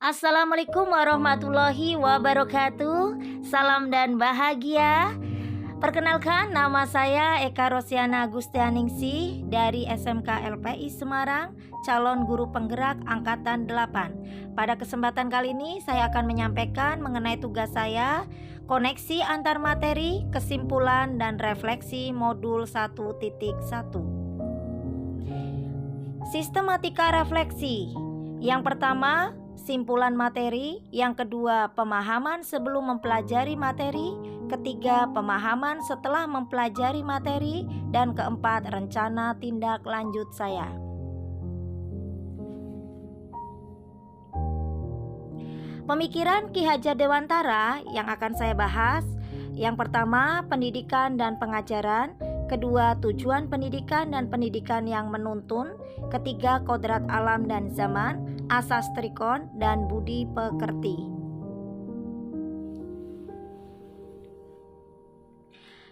Assalamualaikum warahmatullahi wabarakatuh. Salam dan bahagia. Perkenalkan, nama saya Eka Rosiana Gustianingsih dari SMK LPI Semarang, calon guru penggerak angkatan 8. Pada kesempatan kali ini saya akan menyampaikan mengenai tugas saya, koneksi antar materi, kesimpulan dan refleksi modul 1.1. Sistematika refleksi. Yang pertama, simpulan materi. Yang kedua, pemahaman sebelum mempelajari materi. Ketiga, pemahaman setelah mempelajari materi. Dan keempat, rencana tindak lanjut saya. Pemikiran Ki Hajar Dewantara yang akan saya bahas. Yang pertama, pendidikan dan pengajaran. Kedua, tujuan pendidikan dan pendidikan yang menuntun. Ketiga, kodrat alam dan zaman, asas trikon, dan budi pekerti.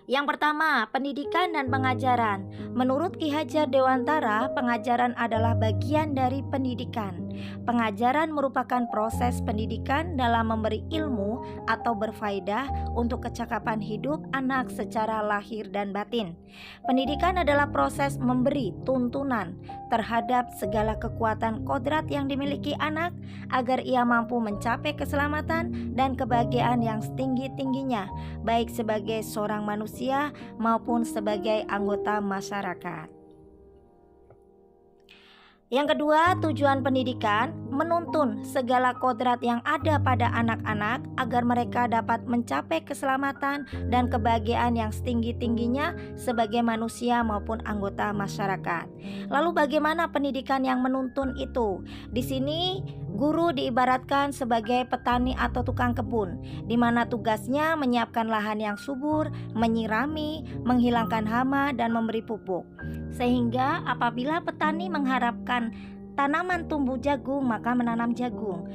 Yang pertama, pendidikan dan pengajaran. Menurut Ki Hajar Dewantara, pengajaran adalah bagian dari pendidikan. Pengajaran merupakan proses pendidikan dalam memberi ilmu atau berfaedah untuk kecakapan hidup anak secara lahir dan batin. Pendidikan adalah proses memberi tuntunan terhadap segala kekuatan kodrat yang dimiliki anak agar ia mampu mencapai keselamatan dan kebahagiaan yang setinggi-tingginya, baik sebagai seorang manusia maupun sebagai anggota masyarakat. Yang kedua, tujuan pendidikan menuntun segala kodrat yang ada pada anak-anak agar mereka dapat mencapai keselamatan dan kebahagiaan yang setinggi-tingginya sebagai manusia maupun anggota masyarakat. Lalu bagaimana pendidikan yang menuntun itu? Di sini guru diibaratkan sebagai petani atau tukang kebun, di mana tugasnya menyiapkan lahan yang subur, menyirami, menghilangkan hama, dan memberi pupuk. Sehingga apabila petani mengharapkan tanaman tumbuh jagung, maka menanam jagung.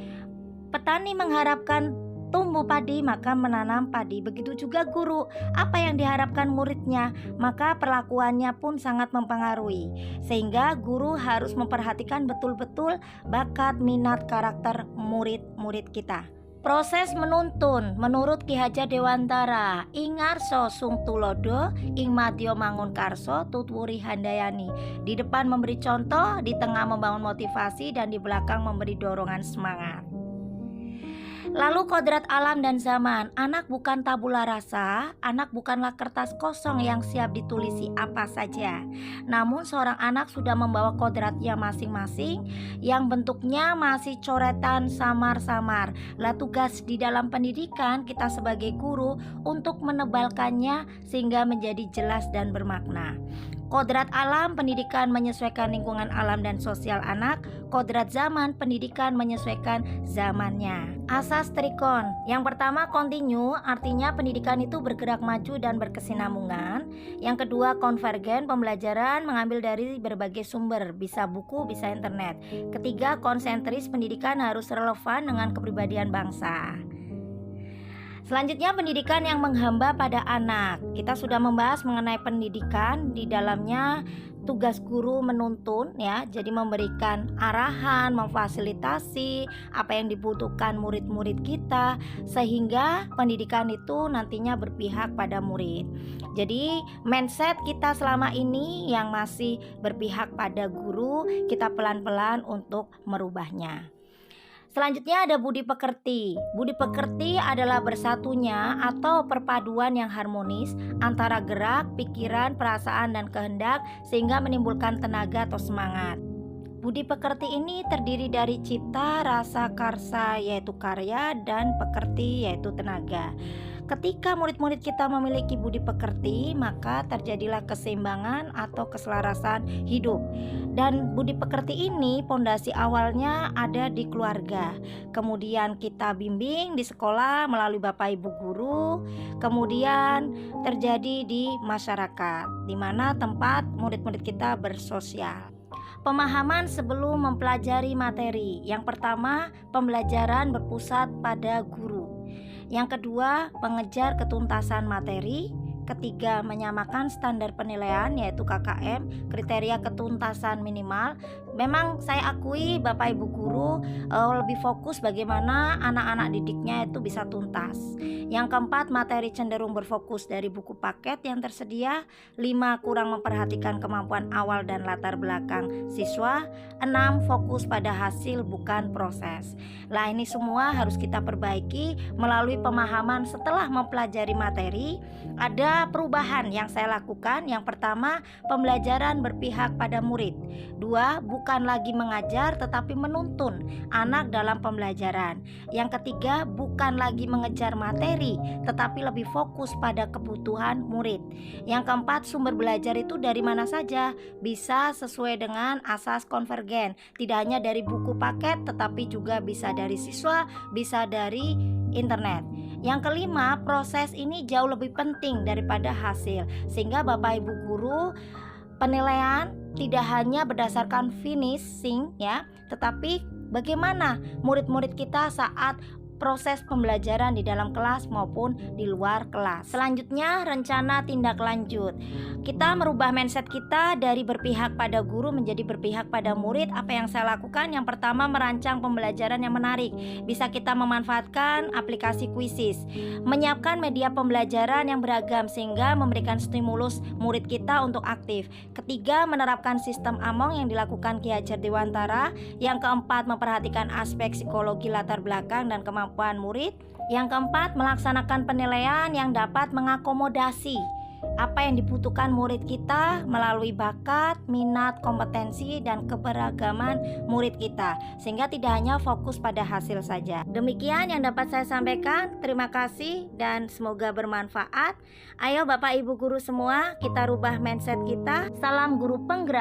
Petani mengharapkan tumbuh padi, maka menanam padi. Begitu juga guru, apa yang diharapkan muridnya, maka perlakuannya pun sangat mempengaruhi. Sehingga guru harus memperhatikan betul-betul bakat, minat, karakter murid-murid kita. Proses menuntun menurut Ki Hajar Dewantara, ingarso sung tulodo, ing madya mangun karso, tutwuri handayani. Di depan memberi contoh, di tengah membangun motivasi, dan di belakang memberi dorongan semangat. Lalu kodrat alam dan zaman. Anak bukan tabula rasa, anak bukanlah kertas kosong yang siap ditulisi apa saja. Namun seorang anak sudah membawa kodratnya masing-masing yang bentuknya masih coretan samar-samar. Lah tugas di dalam pendidikan kita sebagai guru untuk menebalkannya sehingga menjadi jelas dan bermakna. Kodrat alam, pendidikan menyesuaikan lingkungan alam dan sosial anak. Kodrat zaman, pendidikan menyesuaikan zamannya. Asas trikon. Yang pertama, kontinu, artinya pendidikan itu bergerak maju dan berkesinambungan. Yang kedua, konvergen, pembelajaran mengambil dari berbagai sumber, bisa buku, bisa internet. Ketiga, konsentris, pendidikan harus relevan dengan kepribadian bangsa. Selanjutnya, pendidikan yang menghamba pada anak. Kita sudah membahas mengenai pendidikan, di dalamnya tugas guru menuntun ya, jadi memberikan arahan, memfasilitasi apa yang dibutuhkan murid-murid kita sehingga pendidikan itu nantinya berpihak pada murid. Jadi mindset kita selama ini yang masih berpihak pada guru, kita pelan-pelan untuk merubahnya. Selanjutnya ada budi pekerti. Budi pekerti adalah bersatunya atau perpaduan yang harmonis antara gerak, pikiran, perasaan, dan kehendak sehingga menimbulkan tenaga atau semangat. Budi pekerti ini terdiri dari cita, rasa, karsa yaitu karya, dan pekerti yaitu tenaga. Ketika murid-murid kita memiliki budi pekerti, maka terjadilah keseimbangan atau keselarasan hidup. Dan budi pekerti ini pondasi awalnya ada di keluarga. Kemudian kita bimbing di sekolah melalui Bapak Ibu guru. Kemudian terjadi di masyarakat, di mana tempat murid-murid kita bersosial. Pemahaman sebelum mempelajari materi. Yang pertama, pembelajaran berpusat pada guru. Yang kedua, mengejar ketuntasan materi. Ketiga, menyamakan standar penilaian yaitu KKM, kriteria ketuntasan minimal. Memang saya akui Bapak Ibu guru lebih fokus bagaimana anak-anak didiknya itu bisa tuntas. Yang keempat, materi cenderung berfokus dari buku paket yang tersedia. 5, kurang memperhatikan kemampuan awal dan latar belakang siswa. 6, fokus pada hasil bukan proses. Nah, ini semua harus kita perbaiki melalui pemahaman setelah mempelajari materi. Ada perubahan yang saya lakukan. Yang pertama, pembelajaran berpihak pada murid. 2, bukan lagi mengajar tetapi menuntun anak dalam pembelajaran. Yang ketiga, bukan lagi mengejar materi tetapi lebih fokus pada kebutuhan murid. Yang keempat, sumber belajar itu dari mana saja, bisa sesuai dengan asas konvergen, tidak hanya dari buku paket tetapi juga bisa dari siswa, bisa dari internet. Yang kelima, proses ini jauh lebih penting daripada hasil, sehingga Bapak Ibu guru, penilaian tidak hanya berdasarkan finishing ya, tetapi bagaimana murid-murid kita saat proses pembelajaran di dalam kelas maupun di luar kelas. Selanjutnya, rencana tindak lanjut. Kita merubah mindset kita dari berpihak pada guru menjadi berpihak pada murid. Apa yang saya lakukan? Yang pertama, merancang pembelajaran yang menarik. Bisa kita memanfaatkan aplikasi Quizizz, menyiapkan media pembelajaran yang beragam sehingga memberikan stimulus murid kita untuk aktif. Ketiga, menerapkan sistem Among yang dilakukan Ki Hajar Dewantara. Yang keempat, memperhatikan aspek psikologi latar belakang dan kemampuan murid. Yang keempat, melaksanakan penilaian yang dapat mengakomodasi apa yang dibutuhkan murid kita melalui bakat, minat, kompetensi, dan keberagaman murid kita, sehingga tidak hanya fokus pada hasil saja. Demikian yang dapat saya sampaikan. Terima kasih dan semoga bermanfaat. Ayo Bapak Ibu guru semua, kita rubah mindset kita. Salam guru penggerak.